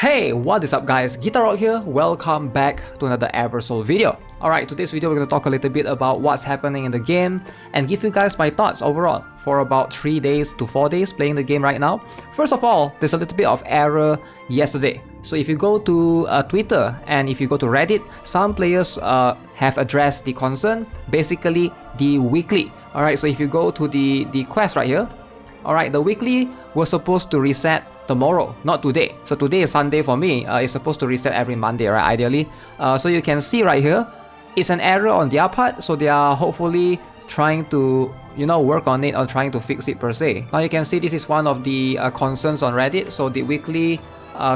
Hey, what is up guys? Guitar Rock here, welcome back to another Eversoul video. Alright, today's video we're going to talk a little bit about what's happening in the game and give you guys my thoughts overall for about 3 days to 4 days playing the game right now. First of all, there's a little bit of error yesterday. So if you go to Twitter and if you go to Reddit, some players have addressed the concern, basically the weekly. Alright, so if you go to the quest right here, alright, the weekly was supposed to reset tomorrow, not today. So today is Sunday for me. It's supposed to reset every Monday, right? Ideally. So you can see right here, it's an error on their part. So they are hopefully trying to, work on it or trying to fix it per se. Now you can see this is one of the concerns on Reddit. So the weekly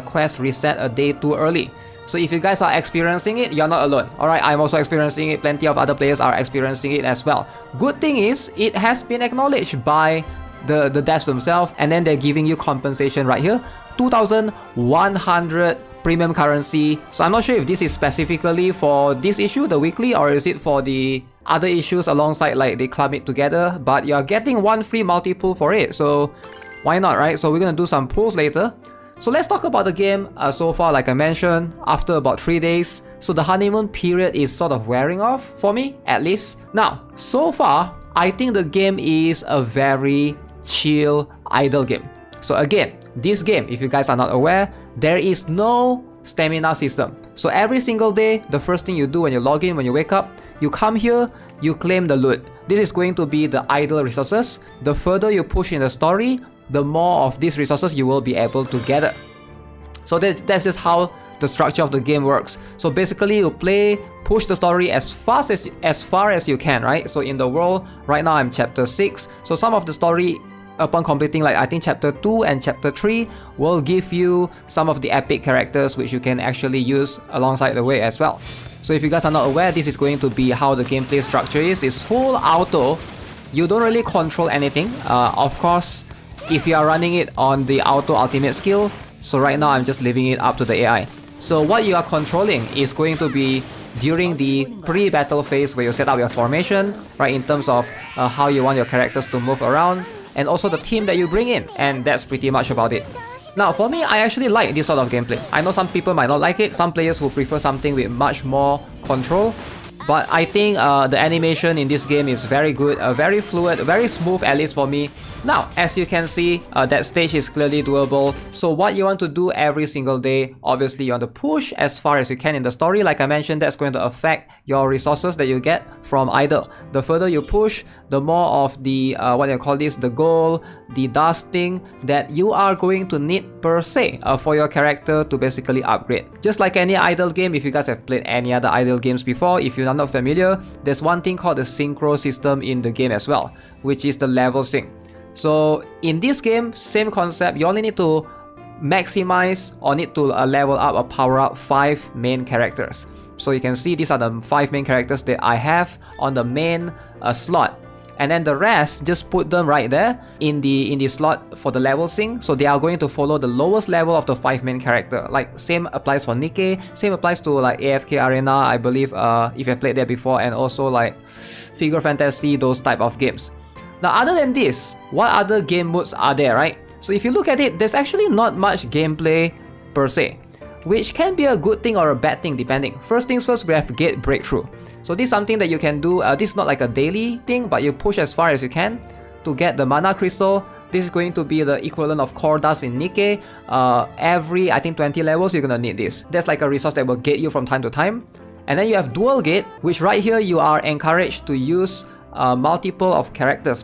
quest reset a day too early. So if you guys are experiencing it, you're not alone. Alright, I'm also experiencing it. Plenty of other players are experiencing it as well. Good thing is, it has been acknowledged by the devs themselves, and then they're giving you compensation right here, 2,100 premium currency. So I'm not sure if this is specifically for this issue, the weekly, or is it for the other issues alongside, like they club it together, but you're getting one free multi-pull for it, so why not, right? So we're gonna do some pulls later. So let's talk about the game so far. Like I mentioned, after about 3 days, so the honeymoon period is sort of wearing off for me, at least. Now, so far, I think the game is a very chill, idle game. So again, this game, if you guys are not aware, there is no stamina system. So every single day, the first thing you do when you log in, when you wake up, you come here, you claim the loot. This is going to be the idle resources. The further you push in the story, the more of these resources you will be able to gather. So that's just how the structure of the game works. So basically you push the story as far as you can, right? So in the world, right now I'm chapter 6. So some of the story, upon completing, like I think chapter 2 and chapter 3, will give you some of the epic characters which you can actually use alongside the way as well. So if you guys are not aware, this is going to be how the gameplay structure is. It's full auto. You don't really control anything. Of course, if you are running it on the auto ultimate skill, so right now I'm just leaving it up to the AI. So what you are controlling is going to be during the pre-battle phase where you set up your formation, right, in terms of how you want your characters to move around, and also the team that you bring in, and that's pretty much about it. Now for me, I actually like this sort of gameplay. I know some people might not like it, some players will prefer something with much more control, but I think the animation in this game is very good, very fluid, very smooth, at least for me. Now, as you can see, that stage is clearly doable. So what you want to do every single day, obviously you want to push as far as you can in the story. Like I mentioned, that's going to affect your resources that you get from idle. The further you push, the more of the, the gold, the dusting that you are going to need per se for your character to basically upgrade. Just like any idle game, if you guys have played any other idle games before, if you're not familiar, there's one thing called the synchro system in the game as well, which is the level sync. So in this game, same concept, you only need to maximize or need to level up or power up 5 main characters. So you can see these are the 5 main characters that I have on the main slot. And then the rest, just put them right there in the slot for the level sync. So they are going to follow the lowest level of the 5 main character. Like same applies for Nikkei, same applies to like AFK Arena, I believe, if you've played there before, and also like Figure Fantasy, those type of games. Now other than this, what other game modes are there, right? So if you look at it, there's actually not much gameplay per se, which can be a good thing or a bad thing depending. First things first, we have Gate Breakthrough. So this is something that you can do. This is not like a daily thing, but you push as far as you can to get the mana crystal. This is going to be the equivalent of core dust in Nikkei. Every, I think, 20 levels, you're gonna need this. That's like a resource that will gate you from time to time. And then you have Dual Gate, which right here you are encouraged to use multitude of characters.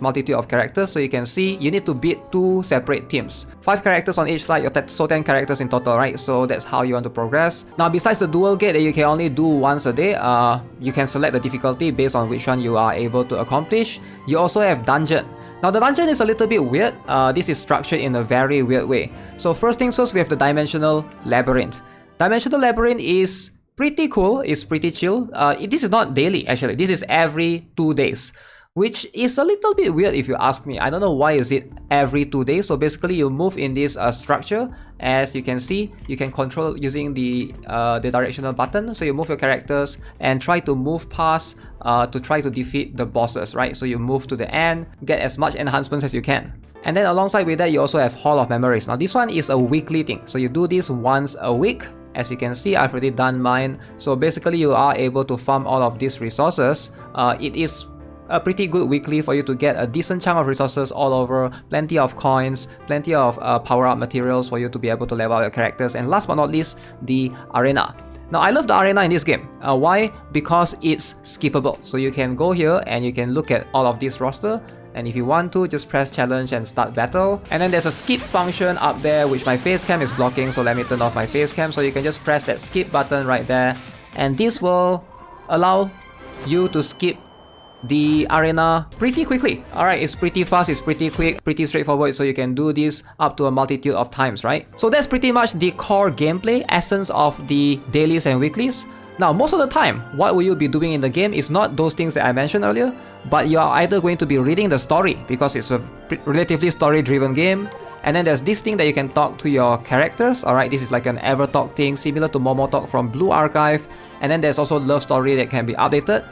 So you can see you need to beat 2 separate teams. 5 characters on each side, so 10 characters in total, right? So that's how you want to progress. Now besides the dual gate that you can only do once a day, you can select the difficulty based on which one you are able to accomplish. You also have dungeon. Now the dungeon is a little bit weird. This is structured in a very weird way. So first things first, we have the Dimensional Labyrinth. Dimensional Labyrinth is pretty cool, it's pretty chill. This is not daily actually, this is every 2 days, which is a little bit weird if you ask me. I don't know why is it every 2 days. So basically you move in this structure. As you can see, you can control using the directional button. So you move your characters and try to move past to try to defeat the bosses, right? So you move to the end, get as much enhancements as you can. And then alongside with that, you also have Hall of Memories. Now this one is a weekly thing, so you do this once a week. As you can see, I've already done mine. So basically you are able to farm all of these resources. It is a pretty good weekly for you to get a decent chunk of resources all over, plenty of coins, plenty of power-up materials for you to be able to level up your characters, and last but not least, the arena. Now I love the arena in this game. Why? Because it's skippable. So you can go here and you can look at all of this roster, and if you want to, just press challenge and start battle. And then there's a skip function up there which my face cam is blocking, so let me turn off my face cam, so you can just press that skip button right there, and this will allow you to skip the arena pretty quickly. Alright, it's pretty fast, it's pretty quick, pretty straightforward, so you can do this up to a multitude of times, right? So that's pretty much the core gameplay essence of the dailies and weeklies. Now, most of the time, what will you be doing in the game is not those things that I mentioned earlier, but you are either going to be reading the story, because it's a relatively story-driven game, and then there's this thing that you can talk to your characters. Alright, this is like an Evertalk thing, similar to Momo Talk from Blue Archive, and then there's also love story that can be updated,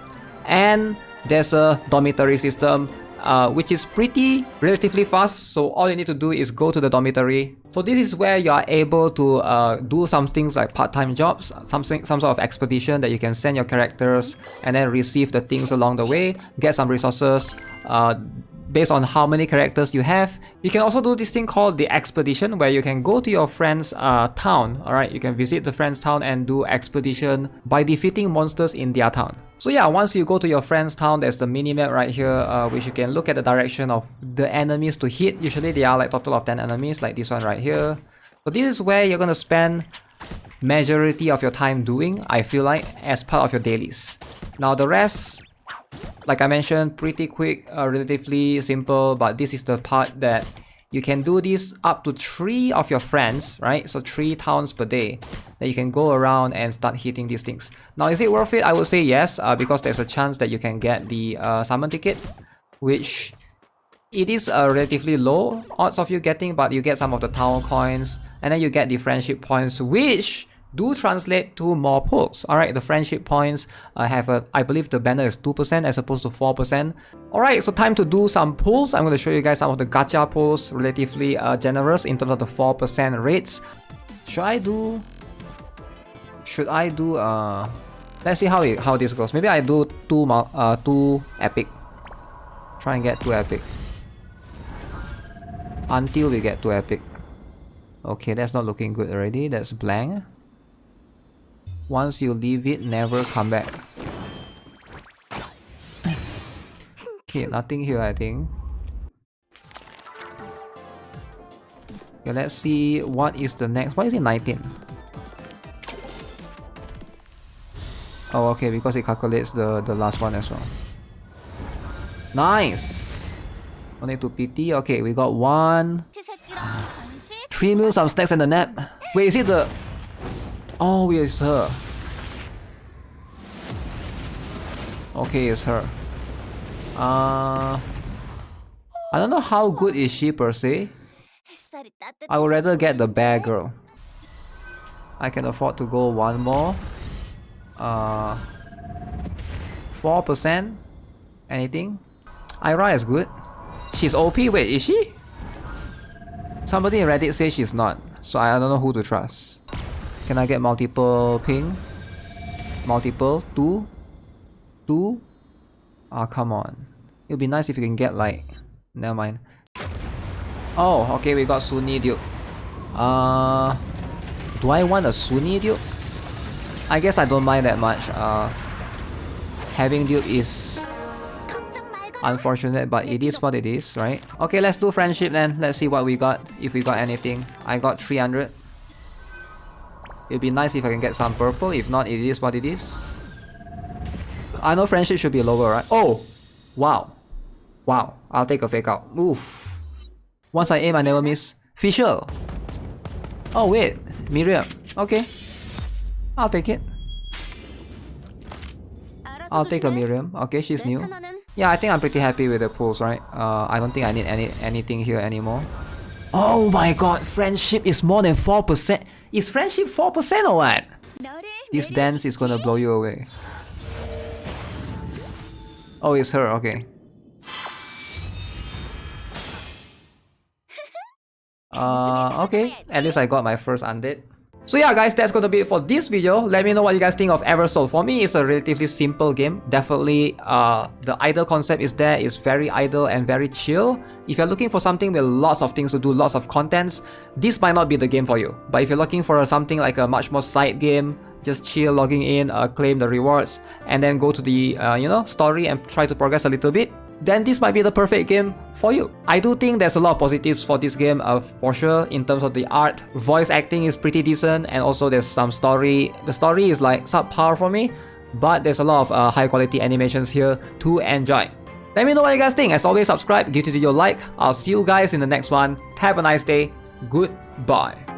and there's a dormitory system, which is relatively fast, so all you need to do is go to the dormitory. So this is where you are able to do some things like part-time jobs, some sort of expedition that you can send your characters and then receive the things along the way, get some resources based on how many characters you have. You can also do this thing called the expedition, where you can go to your friend's town. Alright, you can visit the friend's town and do expedition by defeating monsters in their town. So yeah, once you go to your friend's town, there's the mini-map right here, which you can look at the direction of the enemies to hit. Usually they are like total of 10 enemies, like this one right here. So this is where you're gonna spend majority of your time doing, I feel like, as part of your dailies. Now the rest, like I mentioned, pretty quick, relatively simple, but this is the part that you can do this up to 3 of your friends, right? So 3 towns per day that you can go around and start hitting these things. Now, is it worth it? I would say yes, because there's a chance that you can get the summon ticket, which it is relatively low odds of you getting, but you get some of the town coins, and then you get the friendship points, which do translate to more pulls. Alright, the friendship points have a, I believe the banner is 2% as opposed to 4%. Alright, so time to do some pulls. I'm going to show you guys some of the gacha pulls, relatively generous in terms of the 4% rates. Should I do, let's see how this goes. Maybe I do 2 epic. Try and get 2 epic. Until we get 2 epic. Okay, that's not looking good already. That's blank. Once you leave it, never come back. Okay, nothing here, I think. Okay, let's see what is the next. Why is it 19? Oh, okay, because it calculates the last one as well. Nice! No need to pity. Okay, we got 3 meals, some snacks, and a nap. Wait, is it the... Oh, it's her. Okay, it's her. I don't know how good is she per se. I would rather get the bear girl. I can afford to go 1 more. 4%? Anything? Ira is good. She's OP? Wait, is she? Somebody in Reddit says she's not, so I don't know who to trust. Can I get multiple ping? Multiple? 2? 2? Ah, come on. It'd be nice if you can get like... Never mind. Oh, okay, we got Sunni Duke. Do I want a Sunni Duke? I guess I don't mind that much. Having Duke is unfortunate, but it is what it is, right? Okay, let's do friendship then. Let's see what we got, if we got anything. I got 300. It'd be nice if I can get some purple. If not, it is what it is. I know friendship should be lower, right? Oh! Wow. Wow. I'll take a fake out. Oof. Once I aim, I never miss. Fisher! Oh wait. Miriam. Okay. I'll take it. I'll take a Miriam. Okay, she's new. Yeah, I think I'm pretty happy with the pulls, right? I don't think I need anything here anymore. Oh my god, friendship is more than 4%. Is friendship 4% or what? This dance is gonna blow you away. Oh, it's her, okay. Okay, at least I got my first undead. So yeah guys, that's gonna be it for this video. Let me know what you guys think of Eversoul. For me, it's a relatively simple game. Definitely, the idle concept is there. It's very idle and very chill. If you're looking for something with lots of things to do, lots of contents, this might not be the game for you. But if you're looking for something like a much more side game, just chill, logging in, claim the rewards, and then go to the story and try to progress a little bit, then this might be the perfect game for you. I do think there's a lot of positives for this game for sure in terms of the art. Voice acting is pretty decent, and also there's some story. The story is like subpar for me, but there's a lot of high quality animations here to enjoy. Let me know what you guys think. As always, subscribe, give this video a like. I'll see you guys in the next one. Have a nice day. Goodbye.